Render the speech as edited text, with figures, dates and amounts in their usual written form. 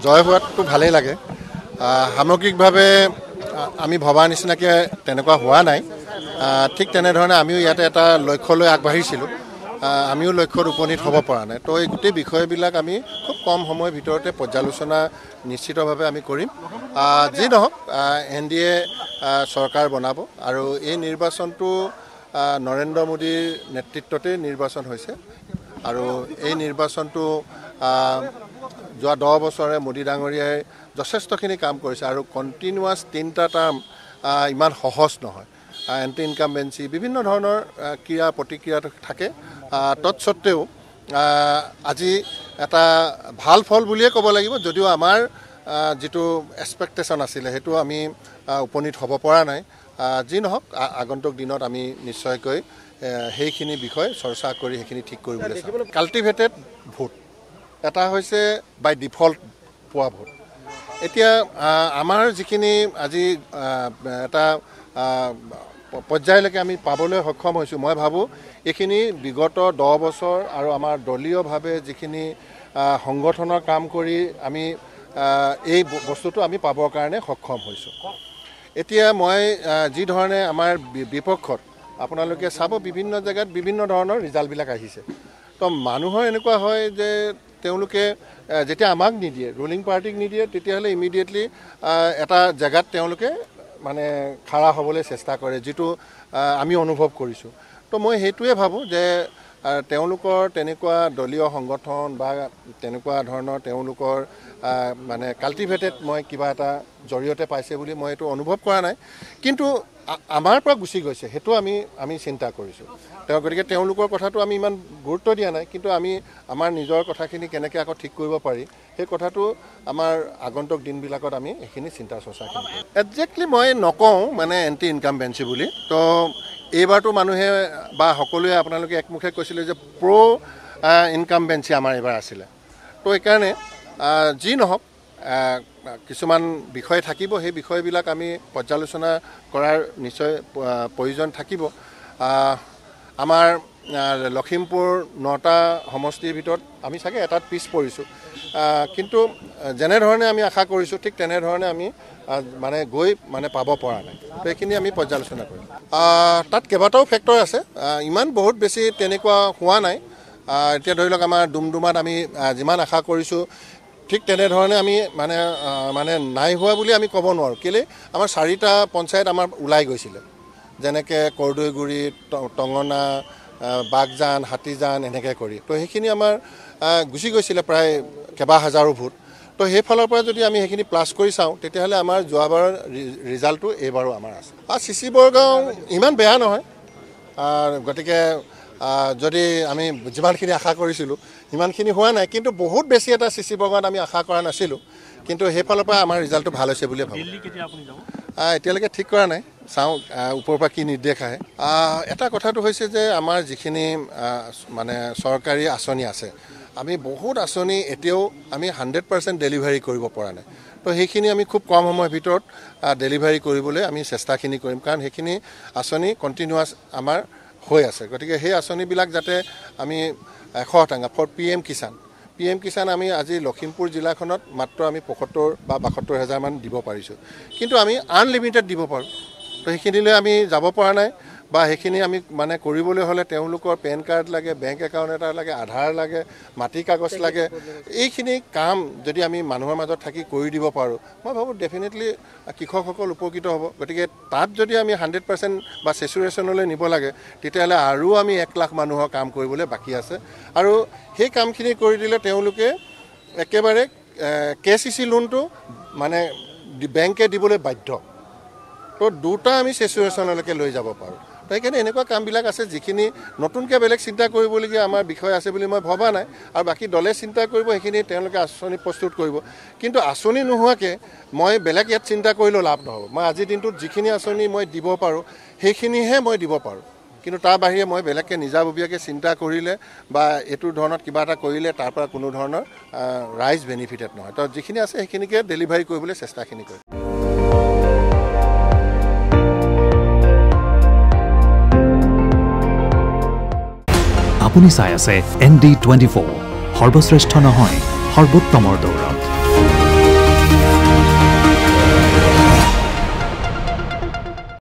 জয় হোৱাটো ভালেই লাগে সামগ্ৰিকভাৱে আমি ভবা নিচিনাকৈ তেনেকুৱা হোৱা নাই ঠিক তেনেধৰণে আমিও ইয়াতে এটা লক্ষ্যলৈ আগবাঢ়িছিলোঁ আমিও লক্ষ্যত উপনীত হ'ব পৰা নাই তো এই গোটেই বিষয়বিলাক আমি খুব কম সময়ৰ ভিতৰতে পৰ্যালোচনা নিশ্চিতভাৱে আমি কৰিম যি নহওক NDA চৰকাৰ বনাব আৰু এই নিৰ্বাচনটো নৰেন্দ্ৰ মোদীৰ নেতৃত্বতে নিৰ্বাচন হৈছে আৰু এই নিৰ্বাচনটো যোৱা 10 বছৰে মোদী ডাঙৰীয়াই যথেষ্টখিনি কাম কৰিছে আৰু কণ্টিনিউৱাছ 3টা টাৰ্ম ইমান সহজ নহয় এণ্টি ইনকামবেঞ্চি বিভিন্ন ধৰণৰ ক্ৰিয়া প্ৰতিক্ৰিয়া থাকে তৎসত্ত্বেও আজি এটা ভাল ফল বুলিয়ে ক'ব লাগিব যদিও আমাৰ যেটো এক্সপেক্টেশন আছিলে হেতু আমি উপনীত হ'ব পৰা নাই যি নহওক আগন্তুক দিনত আমি নিশ্চয়কৈ সেইখিনি বিষয় চৰ্চা কৰি সেইখিনি ঠিক কৰিবলৈ কাল্টিভেটেড ভোট এটা হৈছে বাই ডিফল্ট পোৱা ভোট এতিয়া আমাৰ যিখিনি আজি এটা পৰ্যায়লৈকে আমি পাবলৈ সক্ষম হৈছোঁ মই ভাবোঁ এইখিনি বিগত 10 বছৰ আৰু আমাৰ দলীয়ভাৱে যিখিনি সংগঠনৰ কাম কৰি আমি এই বস্তুটো আমি পাবৰ কাৰণে সক্ষম হৈছোঁ এতিয়া মই যি ধৰণে আমাৰ বিপক্ষত আপোনালোকে চাব বিভিন্ন জেগাত বিভিন্ন ধৰণৰ ৰিজাল্টবিলাক আহিছে তো মানুহৰ এনেকুৱা হয় যে তেওঁলোকে যেতিয়া আমাক নিদিয়ে ৰুলিং পাৰ্টিক নিদিয়ে তেতিয়াহ'লে ইমিডিয়েটলি এটা জেগাত তেওঁলোকে মানে খাৰা হ'বলৈ চেষ্টা কৰে যেটো আমি অনুভৱ কৰিছোঁ তো মই হেতুৱে ভাবোঁ যে তেওঁলোকৰ তেনেকুৱা দলীয় সংগঠন বা তেনেকুৱা ধৰণৰ তেওঁলোকৰ মানে কাল্টিভেটেড মই কিবা এটা জৰিয়তে পাইছে বুলি মই এইটো অনুভৱ কৰা নাই কিন্তু আমাৰ পৰা গুচি গৈছে হেতু আমি চিন্তা কৰিছোঁ গতিকে তেওঁলোকৰ কথাটো আমি ইমান গুৰুত্ব দিয়া নাই কিন্তু আমি আমাৰ নিজৰ কথাখিনি কেনেকৈ আকৌ ঠিক কৰিব পাৰি সেই কথাটো আমাৰ আগন্তুক দিনবিলাকত আমি এইখিনি চিন্তা চৰ্চা কৰিম একজেক্টলি মই নকওঁ মানে এণ্টি ইনকামবেঞ্চি বুলি তো এইবাৰটো মানুহে বা সকলোৱে আপোনালোকে একমুখে কৈছিলে যে প্ৰ ইনকামবেঞ্চি আমাৰ এইবাৰ আছিলে তো এইকাৰণে যি নহওক কিছুমান বিষয় থাকিব সেই বিষয়বিলাক আমি পৰ্যালোচনা কৰাৰ নিশ্চয় প্ৰয়োজন থাকিব আমাৰ লখিমপুৰ 9টা সমষ্টিৰ ভিতৰত আমি চাগে এটাত পিছ পৰিছোঁ কিন্তু যেনেধৰণে আমি আশা কৰিছোঁ ঠিক তেনেধৰণে আমি মানে গৈ মানে পাব পৰা নাই তো এইখিনি আমি পৰ্যালোচনা কৰিম তাত কেইবাটাও ফেক্টৰ আছে ইমান বহুত বেছি তেনেকুৱা হোৱা নাই এতিয়া ধৰি লওক আমাৰ ডুমডুমাত আমি যিমান আশা কৰিছোঁ ঠিক তেনেধৰণে আমি মানে নাই হোৱা বুলি আমি ক'ব নোৱাৰোঁ কেলে আমাৰ 4টা পঞ্চায়ত আমাৰ ওলাই গৈছিলে যেনেকৈ কৰদৈগুৰি টঙনা বাগজান হাতীজান এনেকৈ কৰি তো সেইখিনি আমাৰ গুচি গৈছিলে প্ৰায় কেইবা হাজাৰো ভোট তো সেইফালৰ পৰা যদি আমি সেইখিনি প্লাছ কৰি চাওঁ তেতিয়াহ'লে আমাৰ যোৱাবাৰৰ ৰিজাল্টটো এইবাৰো আমাৰ আছে চিচি বৰগাঁও ইমান বেয়া নহয় গতিকে যদি আমি যিমানখিনি আশা কৰিছিলোঁ ইমানখিনি হোৱা নাই কিন্তু বহুত বেছি এটা চিচি বৰগাঁৱত আমি আশা কৰা নাছিলোঁ কিন্তু সেইফালৰ পৰা আমাৰ ৰিজাল্টটো ভাল হৈছে বুলি ভাবোঁ এতিয়ালৈকে ঠিক কৰা নাই চাওঁ ওপৰৰ পৰা কি নিৰ্দেশ আহে এটা কথাটো হৈছে যে আমাৰ যিখিনি মানে চৰকাৰী আঁচনি আছে আমি বহুত আঁচনি এতিয়াও আমি 100% ডেলিভাৰী কৰিব পৰা নাই তো সেইখিনি আমি খুব কম সময়ৰ ভিতৰত ডেলিভাৰী কৰিবলৈ আমি চেষ্টাখিনি কৰিম কাৰণ সেইখিনি আঁচনি কণ্টিনিউৱাছ আমাৰ হৈ আছে গতিকে সেই আঁচনিবিলাক যাতে আমি 100% ফৰ PM কিষাণ আমি আজি লখিমপুৰ জিলাখনত মাত্ৰ আমি 75 বা 72 হাজাৰ মান দিব পাৰিছোঁ কিন্তু আমি আনলিমিটেড দিব পাৰোঁ তো সেইখিনিলৈ আমি যাব পৰা নাই বা সেইখিনি আমি মানে কৰিবলৈ হ'লে তেওঁলোকৰ পেন কাৰ্ড লাগে বেংক একাউণ্ট এটা লাগে আধাৰ লাগে মাটি কাগজ লাগে এইখিনি কাম যদি আমি মানুহৰ মাজত থাকি কৰি দিব পাৰোঁ মই ভাবোঁ ডেফিনেটলি কৃষকসকল উপকৃত হ'ব গতিকে তাত যদি আমি 100% বা সেচুৰেশ্যনলৈ নিব লাগে তেতিয়াহ'লে আৰু আমি 1 লাখ মানুহৰ কাম কৰিবলৈ বাকী আছে আৰু সেই কামখিনি কৰি দিলে তেওঁলোকে একেবাৰে KCC লোনটো মানে বেংকে দিবলৈ বাধ্য তো দুটা আমি সেচুৰেশ্যনলৈকে লৈ যাব পাৰোঁ তো সেইকাৰণে এনেকুৱা কামবিলাক আছে যিখিনি নতুনকৈ বেলেগ চিন্তা কৰিবলগীয়া আমাৰ বিষয় আছে বুলি মই ভবা নাই আৰু বাকী দলে চিন্তা কৰিব সেইখিনি তেওঁলোকে আঁচনি প্ৰস্তুত কৰিব কিন্তু আঁচনি নোহোৱাকৈ মই বেলেগ ইয়াত চিন্তা কৰিলেও লাভ নহ'ব মই আজিৰ দিনটোত যিখিনি আঁচনি মই দিব পাৰোঁ সেইখিনিহে মই দিব পাৰোঁ কিন্তু তাৰ বাহিৰে মই বেলেগকৈ নিজাববীয়াকৈ চিন্তা কৰিলে বা এইটো ধৰণত কিবা এটা কৰিলে তাৰ পৰা কোনো ধৰণৰ ৰাইজ বেনিফিটেড নহয় তো যিখিনি আছে সেইখিনিকে ডেলিভাৰী কৰিবলৈ চেষ্টাখিনি কৰিম আপুনি চাই আছে ND24 সৰ্বশ্ৰেষ্ঠ নহয় সৰ্বোত্তমৰ দৌৰা